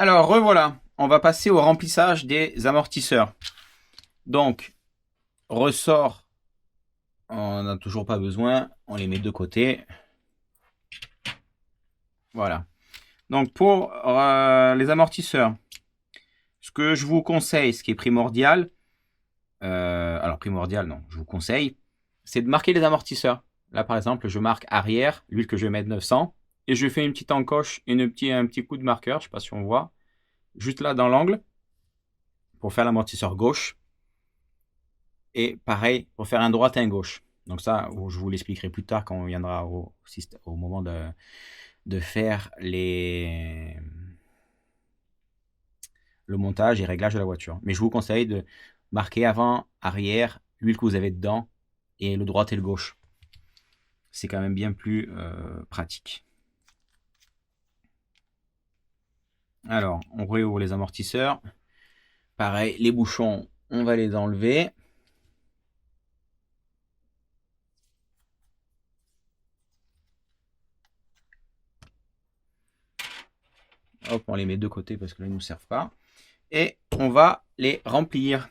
Alors, revoilà. On va passer au remplissage des amortisseurs. Donc, ressort, on n'a toujours pas besoin. On les met de côté. Voilà. Donc, pour les amortisseurs, ce que je vous conseille, ce qui est primordial, alors primordial, non, je vous conseille, c'est de marquer les amortisseurs. Là, par exemple, je marque arrière, l'huile que je vais mettre 900, et je fais une petite encoche, un petit coup de marqueur, je ne sais pas si on voit, juste là dans l'angle, pour faire l'amortisseur gauche. Et pareil, pour faire un droite et un gauche. Donc ça, je vous l'expliquerai plus tard quand on viendra au moment de faire le montage et réglage de la voiture. Mais je vous conseille de marquer avant, arrière, l'huile que vous avez dedans, et le droite et le gauche. C'est quand même bien plus pratique. Alors, on réouvre les amortisseurs. Pareil, les bouchons, on va les enlever. Hop, on les met de côté parce que là, ils ne nous servent pas. Et on va les remplir.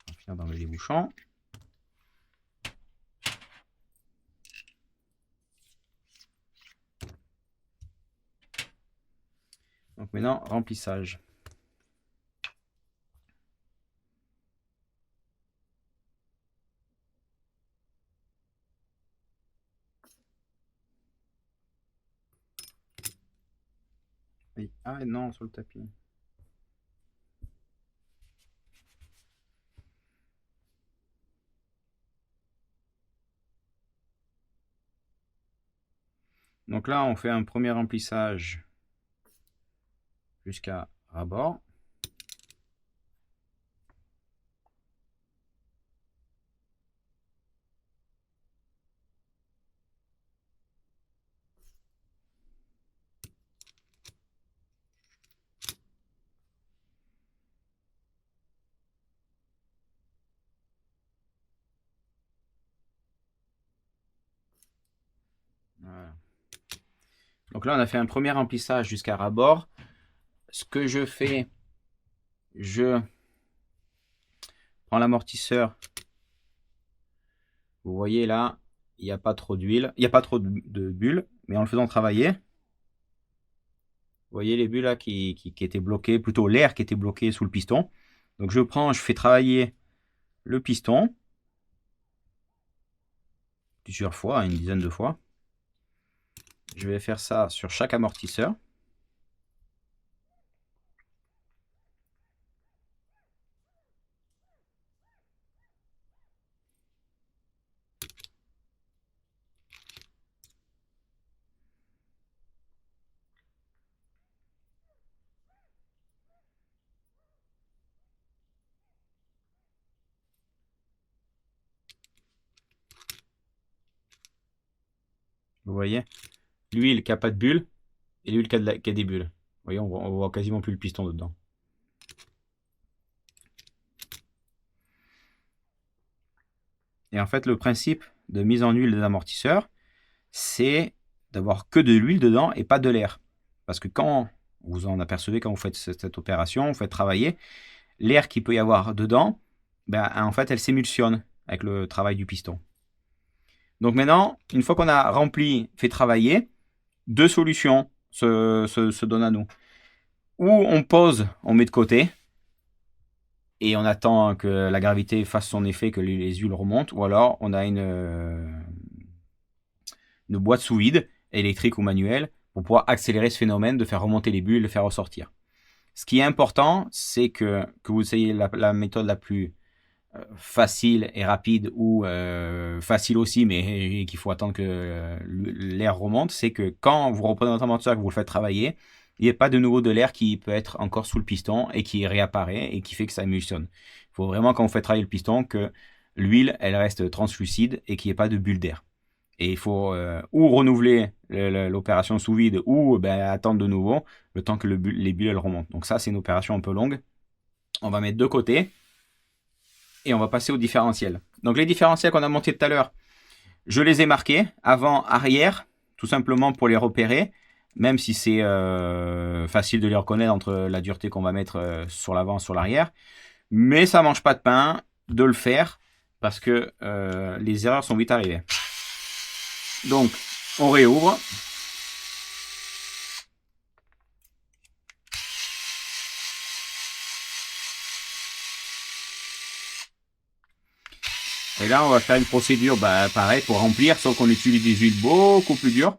On va finir d'enlever les bouchons. Donc maintenant, remplissage. Ah non, sur le tapis. Donc là, on fait un premier remplissage jusqu'à ras-bord. Voilà. Donc là, on a fait un premier remplissage jusqu'à ras-bord. Ce que je fais, je prends l'amortisseur. Vous voyez là, il n'y a pas trop d'huile, il n'y a pas trop de bulles, mais en le faisant travailler, vous voyez les bulles là qui étaient bloquées, plutôt l'air qui était bloqué sous le piston. Donc je fais travailler le piston plusieurs fois, une dizaine de fois. Je vais faire ça sur chaque amortisseur. Vous voyez, l'huile qui n'a pas de bulles et l'huile qui a des bulles. Vous voyez, on voit quasiment plus le piston dedans. Et en fait, le principe de mise en huile des amortisseurs, c'est d'avoir que de l'huile dedans et pas de l'air. Parce que quand vous en apercevez, quand vous faites cette opération, vous faites travailler, l'air qu'il peut y avoir dedans, ben, en fait, elle s'émulsionne avec le travail du piston. Donc maintenant, une fois qu'on a rempli, fait travailler, deux solutions se donnent à nous. Ou on pose, on met de côté, et on attend que la gravité fasse son effet, que les huiles remontent, ou alors on a une boîte sous vide, électrique ou manuelle, pour pouvoir accélérer ce phénomène de faire remonter les bulles et le faire ressortir. Ce qui est important, c'est que vous essayez la méthode la plus facile et rapide, ou facile aussi, mais qu'il faut attendre que l'air remonte, c'est que quand vous reprenez votre amortisseur et que vous le faites travailler, il n'y a pas de nouveau de l'air qui peut être encore sous le piston et qui réapparaît et qui fait que ça émulsionne. Il faut vraiment, quand vous faites travailler le piston, que l'huile, elle reste translucide et qu'il n'y ait pas de bulle d'air. Et il faut ou renouveler l'opération sous vide, ou attendre de nouveau le temps que les bulles elles remontent. Donc ça, c'est une opération un peu longue. On va mettre de côté et on va passer au différentiel. Donc les différentiels qu'on a montés tout à l'heure, je les ai marqués avant, arrière, tout simplement pour les repérer. même si c'est facile de les reconnaître entre la dureté qu'on va mettre sur l'avant, sur l'arrière. Mais ça mange pas de pain de le faire parce que les erreurs sont vite arrivées. Donc, on réouvre. Et là, on va faire une procédure pareil pour remplir, sauf qu'on utilise des huiles beaucoup plus dures.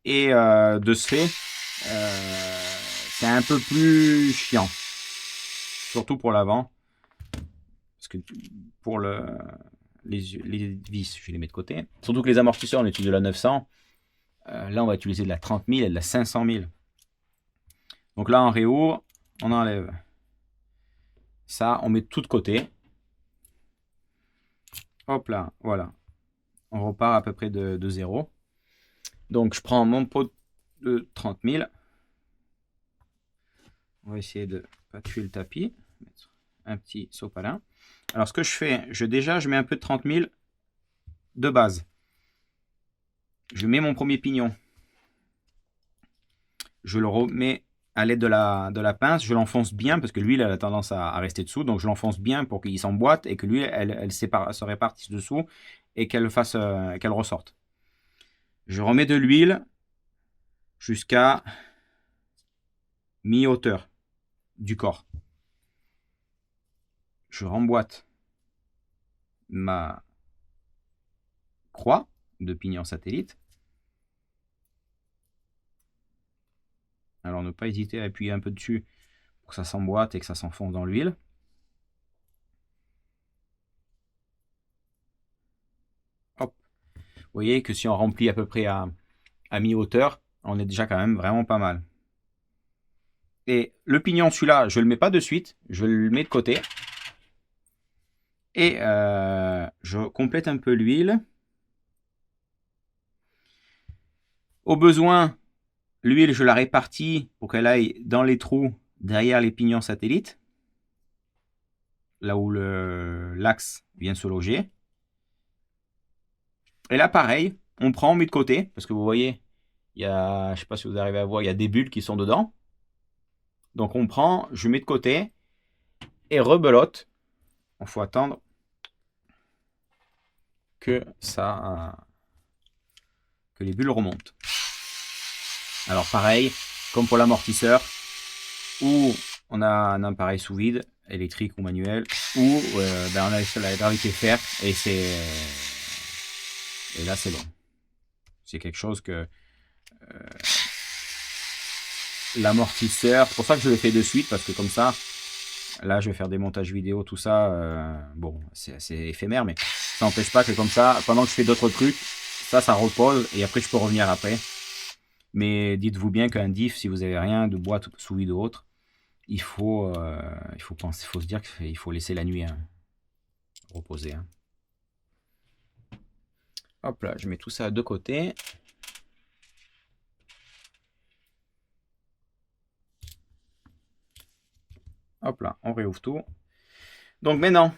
Et de ce fait, c'est un peu plus chiant. Surtout pour l'avant. Parce que pour les vis, je vais les mettre de côté. Surtout que les amortisseurs, on utilise de la 900. Là, on va utiliser de la 30 000 et de la 500 000. Donc là, on réouvre, on enlève. Ça, on met tout de côté. Hop là, voilà. On repart à peu près de zéro. Donc, je prends mon pot de 30 000. On va essayer de ne pas tuer le tapis. Mettre un petit sopalin. Alors, ce que je fais, je mets un peu de 30 000 de base. Je mets mon premier pignon. Je le remets à l'aide de la pince. Je l'enfonce bien parce que l'huile a tendance à rester dessous. Donc, je l'enfonce bien pour qu'il s'emboîte et que l'huile, elle se répartisse dessous et qu'elle ressorte. Je remets de l'huile jusqu'à mi-hauteur du corps. Je remboîte ma croix de pignon satellite. Alors ne pas hésiter à appuyer un peu dessus pour que ça s'emboîte et que ça s'enfonce dans l'huile. Hop. Vous voyez que si on remplit à peu près à mi-hauteur, on est déjà quand même vraiment pas mal. Et le pignon, celui-là, je ne le mets pas de suite, je le mets de côté. Et je complète un peu l'huile. Au besoin, l'huile, je la répartis pour qu'elle aille dans les trous derrière les pignons satellites, là où l'axe vient se loger. Et là, pareil, on prend, on met de côté, parce que vous voyez, il y a, je ne sais pas si vous arrivez à voir, il y a des bulles qui sont dedans. Donc on prend, je mets de côté et rebelote. Il faut attendre que les bulles remontent. Alors pareil, comme pour l'amortisseur, où on a un appareil sous vide, électrique ou manuel, ou on a la gravité fer, et là c'est bon. C'est quelque chose que l'amortisseur, c'est pour ça que je le fais de suite, parce que comme ça, là je vais faire des montages vidéo, tout ça, bon, c'est assez éphémère, mais ça n'empêche pas que comme ça, pendant que je fais d'autres trucs, ça repose, et après je peux revenir après. Mais dites-vous bien qu'un diff, si vous n'avez rien de boîte sous vide ou autre, il faut se dire qu'il faut laisser la nuit reposer. Hop là, je mets tout ça de côté. Hop là, on réouvre tout. Donc maintenant,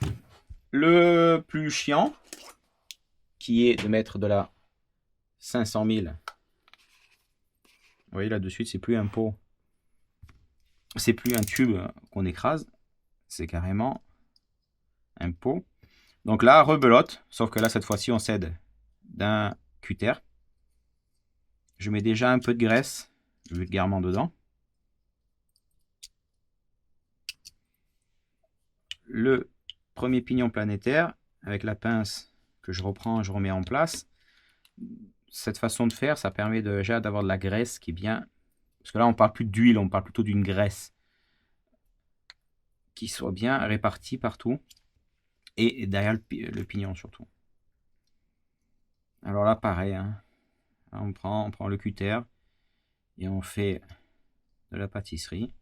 le plus chiant, qui est de mettre de la 500 000. Vous voyez là de suite, c'est plus un pot. C'est plus un tube qu'on écrase. C'est carrément un pot. Donc là, rebelote. Sauf que là, cette fois-ci, on s'aide d'un cutter. Je mets déjà un peu de graisse vulgairement dedans. Le premier pignon planétaire, avec la pince que je reprends, je remets en place. Cette façon de faire, ça permet déjà d'avoir de la graisse qui est bien. Parce que là, on ne parle plus d'huile, on parle plutôt d'une graisse qui soit bien répartie partout. Et derrière le pignon surtout. Alors là, pareil. Hein. On prend le cutter et on fait de la pâtisserie.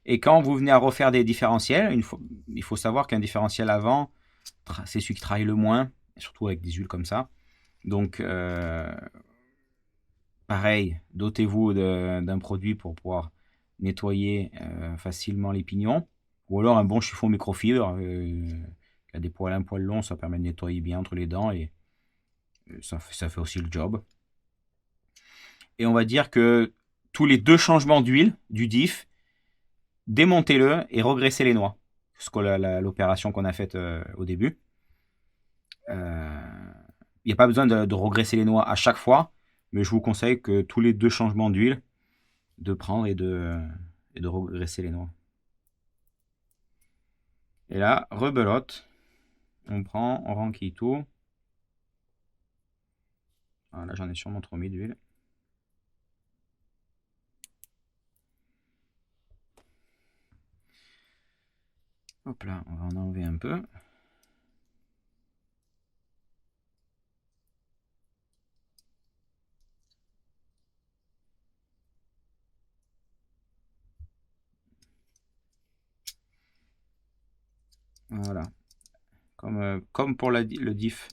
Et quand vous venez à refaire des différentiels, il faut savoir qu'un différentiel avant, c'est celui qui travaille le moins, surtout avec des huiles comme ça. Donc, pareil, dotez-vous d'un produit pour pouvoir nettoyer facilement les pignons. Ou alors un bon chiffon microfibre qui a des poils un poil long, ça permet de nettoyer bien entre les dents et ça fait aussi le job. Et on va dire que tous les 2 changements d'huile du diff, démontez-le et regraissez les noix. L'opération qu'on a faite au début. Il n'y a pas besoin de regresser les noix à chaque fois, mais je vous conseille que tous les 2 changements d'huile, de prendre et de regresser les noix. Et là, rebelote. On prend, on renquille tout. Voilà, j'en ai sûrement trop mis d'huile. Hop là, on va en enlever un peu. Voilà. Comme pour le diff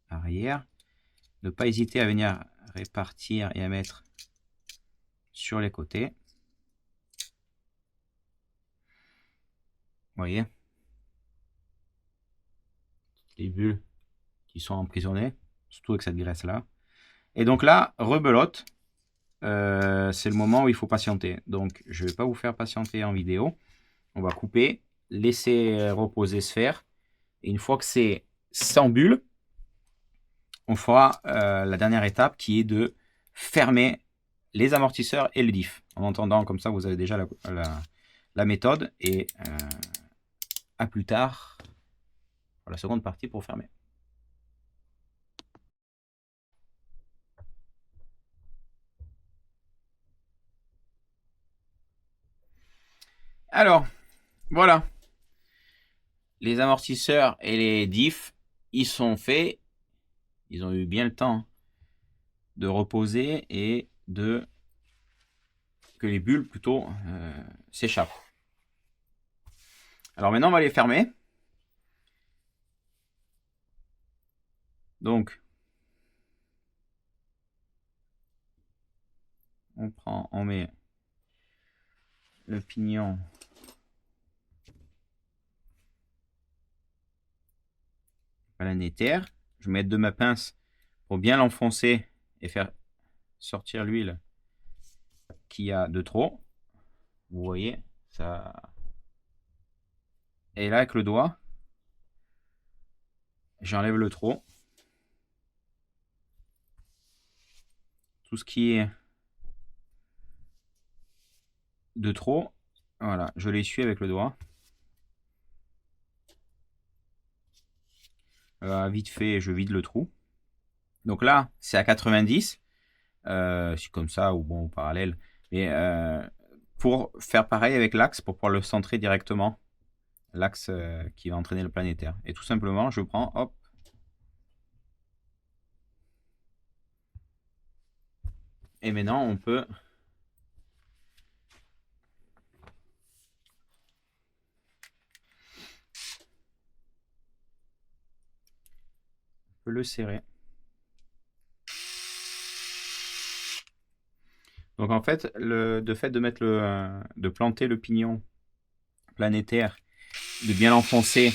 arrière, ne pas hésiter à venir répartir et à mettre sur les côtés. Vous voyez les bulles qui sont emprisonnées, surtout avec cette graisse là. Et donc là, rebelote, c'est le moment où il faut patienter. Donc je ne vais pas vous faire patienter en vidéo. On va couper, laisser reposer, se faire. Et une fois que c'est sans bulle, on fera la dernière étape qui est de fermer les amortisseurs et le diff. En entendant, comme ça, vous avez déjà la méthode. Et à plus tard pour la seconde partie pour fermer. Alors, voilà. Les amortisseurs et les diffs, ils sont faits. Ils ont eu bien le temps de reposer et que les bulles plutôt s'échappent. Alors maintenant, on va les fermer. Donc, on met le pignon planétaire. Je vais mettre de ma pince pour bien l'enfoncer et faire sortir l'huile qu'il y a de trop. Vous voyez, ça. Et là, avec le doigt, j'enlève le trop. Tout ce qui est de trop, voilà, je l'essuie avec le doigt. Vite fait, je vide le trou. Donc là, c'est à 90. C'est comme ça, ou bon, au parallèle. Mais pour faire pareil avec l'axe, pour pouvoir le centrer directement, l'axe qui va entraîner le planétaire. Et tout simplement, je prends, hop. Et maintenant, on peut le serrer. Donc en fait, de planter le pignon planétaire, de bien l'enfoncer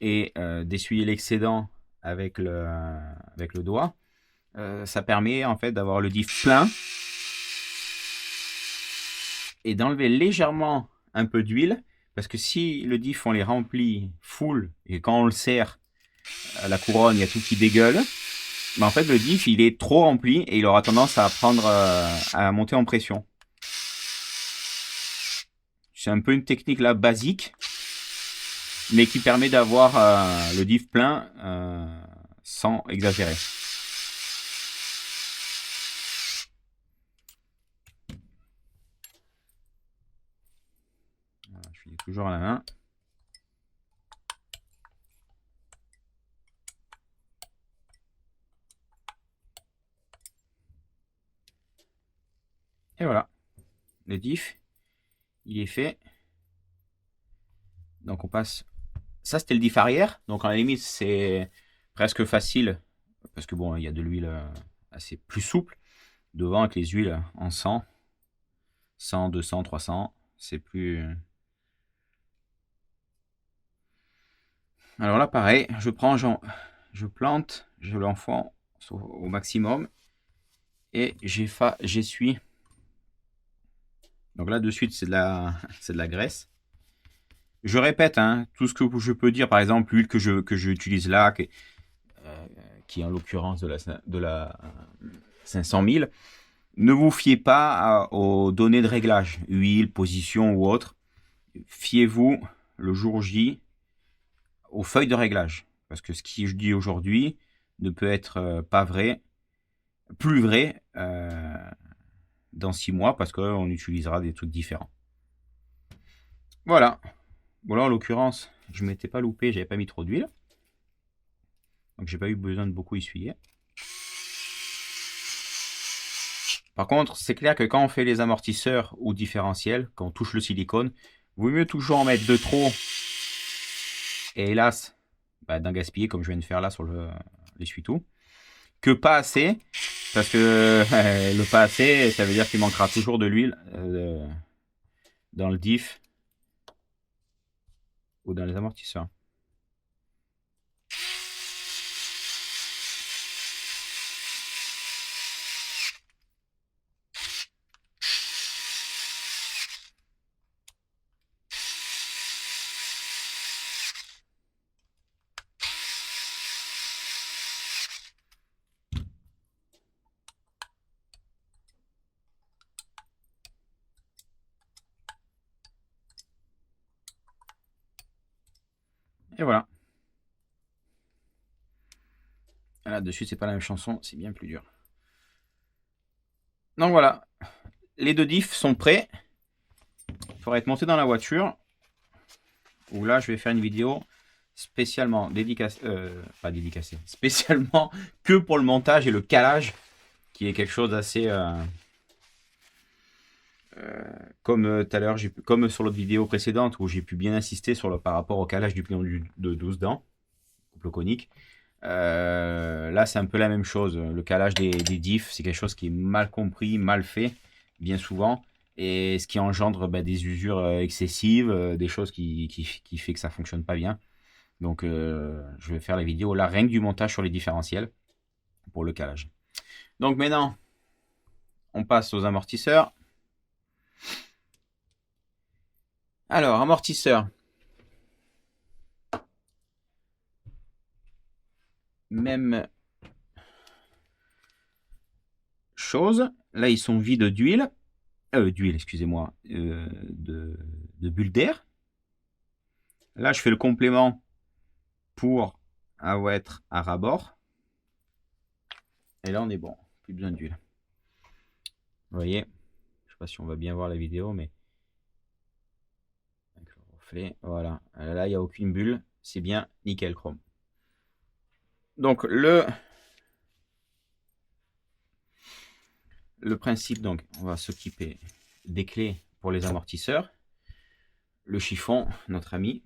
et d'essuyer l'excédent avec le doigt, ça permet en fait d'avoir le diff plein et d'enlever légèrement un peu d'huile, parce que si le diff on les remplit full et quand on le serre à la couronne, il y a tout qui dégueule. Mais en fait, le diff, il est trop rempli et il aura tendance à à monter en pression. C'est un peu une technique là basique, mais qui permet d'avoir le diff plein sans exagérer. Voilà, je finis toujours à la main. Et voilà, le diff, il est fait. Donc on passe. Ça, c'était le diff arrière. Donc à la limite, c'est presque facile parce que bon, il y a de l'huile assez plus souple devant avec les huiles en sang. 100, 200, 300. C'est plus... Alors là, pareil, je plante, je l'enfonce au maximum et j'essuie. Donc là, de suite, c'est de la graisse. Je répète, hein, tout ce que je peux dire, par exemple, l'huile que j'utilise là, qui est en l'occurrence de la 500 000, ne vous fiez pas aux données de réglage, huile, position ou autre. Fiez-vous le jour J aux feuilles de réglage. Parce que ce que je dis aujourd'hui ne peut être pas vrai, plus vrai dans 6 mois parce qu'on utilisera des trucs différents. Voilà. Bon là en l'occurrence, je ne m'étais pas loupé, j'avais pas mis trop d'huile. Donc j'ai pas eu besoin de beaucoup essuyer. Par contre, c'est clair que quand on fait les amortisseurs ou différentiels, quand on touche le silicone, il vaut mieux toujours en mettre de trop. Et hélas, d'en gaspiller comme je viens de faire là sur l'essuie-tout. Que pas assez, parce que le pas assez, ça veut dire qu'il manquera toujours de l'huile dans le diff ou dans les amortisseurs. Et voilà. Là-dessus, c'est pas la même chanson, c'est bien plus dur. Donc voilà, les deux diffs sont prêts. Il faudra être monté dans la voiture. Où là, je vais faire une vidéo spécialement pas dédicacée, spécialement que pour le montage et le calage, qui est quelque chose d'assez... comme tout à l'heure, comme sur l'autre vidéo précédente où j'ai pu bien insister par rapport au calage du pliant de 12 dents, couple conique. Là, c'est un peu la même chose. Le calage des diffs, c'est quelque chose qui est mal compris, mal fait, bien souvent, et ce qui engendre des usures excessives, des choses qui fait que ça fonctionne pas bien. Donc, je vais faire la vidéo là, rien que du montage sur les différentiels pour le calage. Donc maintenant, on passe aux amortisseurs. Alors, amortisseur. Même chose. Là, ils sont vides d'huile. D'huile, excusez-moi. De bulles d'air. Là, je fais le complément pour être à ras-bord. Et là, on est bon. Plus besoin d'huile. Vous voyez, je ne sais pas si on va bien voir la vidéo, mais avec le reflet, voilà. Là, il n'y a aucune bulle. C'est bien nickel chrome. Donc, le principe, donc, on va s'occuper des clés pour les amortisseurs. Le chiffon, notre ami.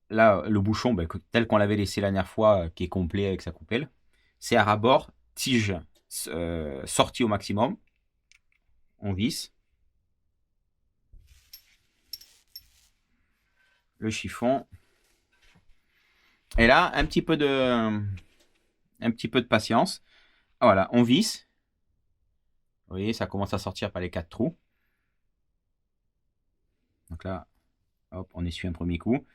Là, le bouchon, tel qu'on l'avait laissé la dernière fois, qui est complet avec sa coupelle. C'est à ras-bord, tige sortie au maximum. On visse. Le chiffon. Et là, un petit peu de patience. Voilà, on visse. Vous voyez, ça commence à sortir par les 4 trous. Donc là, hop, on essuie un premier coup.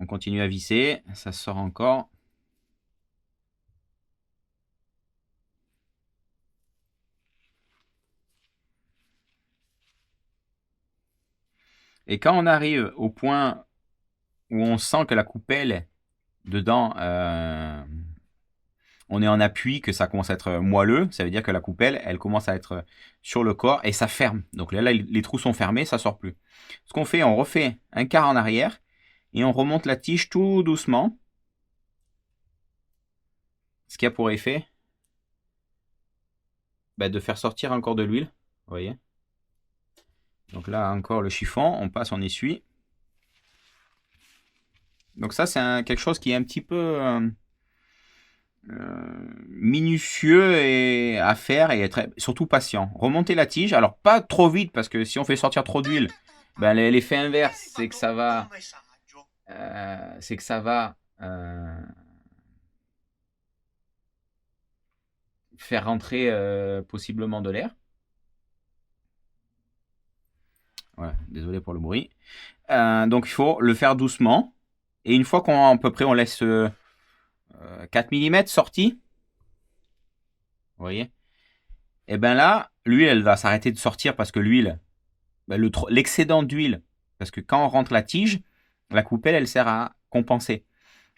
On continue à visser, ça sort encore. Et quand on arrive au point où on sent que la coupelle dedans, on est en appui, que ça commence à être moelleux, ça veut dire que la coupelle, elle commence à être sur le corps et ça ferme. Donc là, les trous sont fermés, ça sort plus. Ce qu'on fait, on refait un quart en arrière et on remonte la tige tout doucement. Ce qui a pour effet de faire sortir encore de l'huile. Vous voyez. Donc là, encore le chiffon, on passe, on essuie. Donc ça, c'est quelque chose qui est un petit peu minutieux et à faire et être surtout patient. Remonter la tige, alors pas trop vite parce que si on fait sortir trop d'huile, ben, l'effet inverse, c'est que ça va faire rentrer possiblement de l'air. Voilà, désolé pour le bruit. Donc il faut le faire doucement. Et une fois qu'on à peu près on laisse 4 mm sorti, vous voyez, et ben là, l'huile elle va s'arrêter de sortir parce que l'huile, ben, l'excédent d'huile, parce que quand on rentre la tige, la coupelle elle sert à compenser.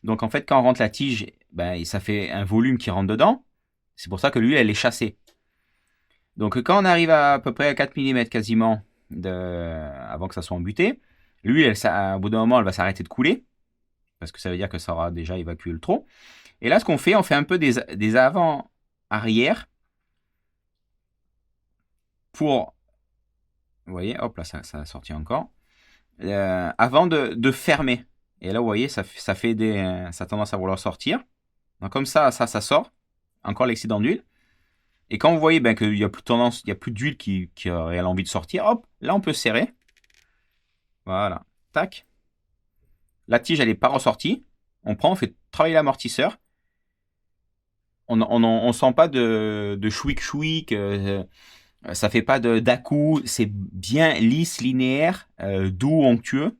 Donc en fait quand on rentre la tige, ben, ça fait un volume qui rentre dedans. C'est pour ça que l'huile elle est chassée. Donc quand on arrive à peu près à 4 mm quasiment avant que ça soit embuté, l'huile, au bout d'un moment, elle va s'arrêter de couler, parce que ça veut dire que ça aura déjà évacué le trop. Et là, ce qu'on fait, on fait un peu des avant-arrière pour... Vous voyez, hop là, ça a sorti encore. Avant de fermer. Et là, vous voyez, ça a tendance à vouloir sortir. Donc comme ça sort. Encore l'excédent d'huile. Et quand vous voyez ben, qu'il n'y a plus tendance, il n'y a plus d'huile qui aurait l'envie de sortir, hop, là on peut serrer. Voilà. Tac. La tige, elle n'est pas ressortie. On prend, on fait travailler l'amortisseur. On sent pas de chouic-chouic. Ça fait pas d'à-coup. C'est bien lisse, linéaire, doux, onctueux.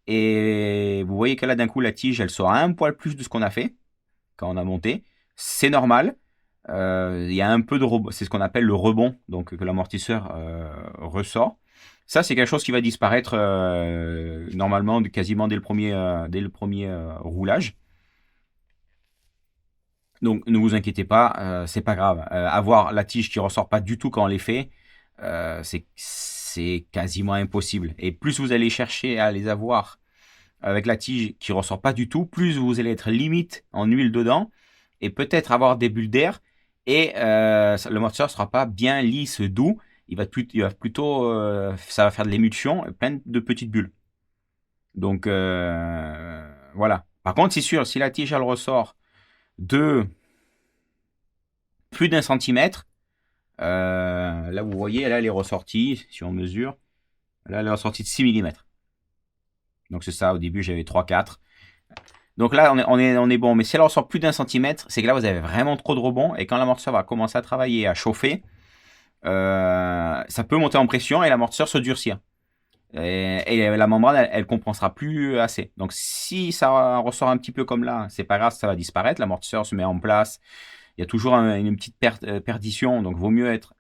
Et vous voyez que là, d'un coup, la tige, elle sort un poil plus de ce qu'on a fait quand on a monté. C'est normal. Il y a un peu de rebond. C'est ce qu'on appelle le rebond. Donc, que l'amortisseur ressort. Ça, c'est quelque chose qui va disparaître normalement quasiment dès le premier roulage. Donc ne vous inquiétez pas, c'est pas grave. Avoir la tige qui ressort pas du tout quand on les fait, c'est quasiment impossible. Et plus vous allez chercher à les avoir avec la tige qui ressort pas du tout, plus vous allez être limite en huile dedans et peut-être avoir des bulles d'air et le moteur sera pas bien lisse, doux. Il va plutôt, ça va faire de l'émulsion, plein de petites bulles. Donc voilà. Par contre, c'est sûr, si la tige elle ressort de plus d'1 centimètre, là vous voyez, là elle est ressortie, si on mesure, là elle est ressortie de 6 mm. Donc c'est ça, au début j'avais 3-4. Donc là on est bon, mais si elle ressort plus d'1 centimètre, c'est que là vous avez vraiment trop de rebond, et quand l'amortisseur va commencer à travailler, à chauffer, ça peut monter en pression et l'amortisseur se durcir. Et la membrane, elle compensera plus assez. Donc si ça ressort un petit peu comme là, c'est pas grave, ça va disparaître. L'amortisseur se met en place. Il y a toujours une petite perdition. Donc vaut mieux être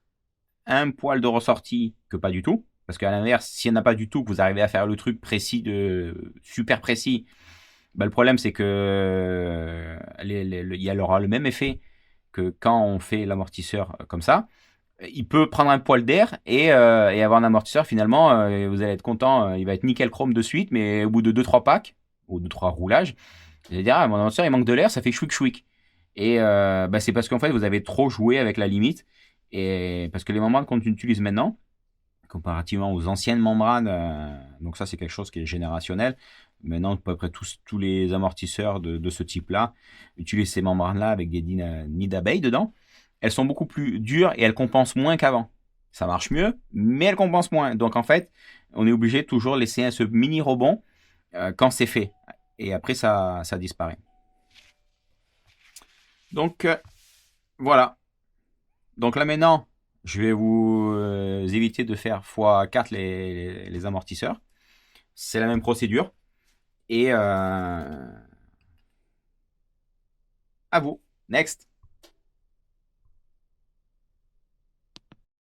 un poil de ressorti que pas du tout. Parce qu'à l'inverse, s'il n'y en a pas du tout, que vous arrivez à faire le truc précis, super précis, bah, le problème c'est que il aura le même effet que quand on fait l'amortisseur comme ça. Il peut prendre un poil d'air et avoir un amortisseur finalement, vous allez être content, il va être nickel chrome de suite, mais au bout de 2-3 packs, ou 2-3 roulages, vous allez dire, ah, mon amortisseur il manque de l'air, ça fait chouic chouic. Et bah, c'est parce qu'en fait vous avez trop joué avec la limite, et parce que les membranes qu'on utilise maintenant, comparativement aux anciennes membranes, donc ça c'est quelque chose qui est générationnel, maintenant à peu près tous les amortisseurs de ce type-là utilisent ces membranes-là avec des nids d'abeilles dedans. Elles sont beaucoup plus dures et elles compensent moins qu'avant. Ça marche mieux, mais elles compensent moins. Donc en fait, on est obligé de toujours laisser ce mini rebond quand c'est fait. Et après, ça disparaît. Donc voilà. Donc là maintenant, je vais vous éviter de faire x4 les amortisseurs. C'est la même procédure. Et à vous. Next.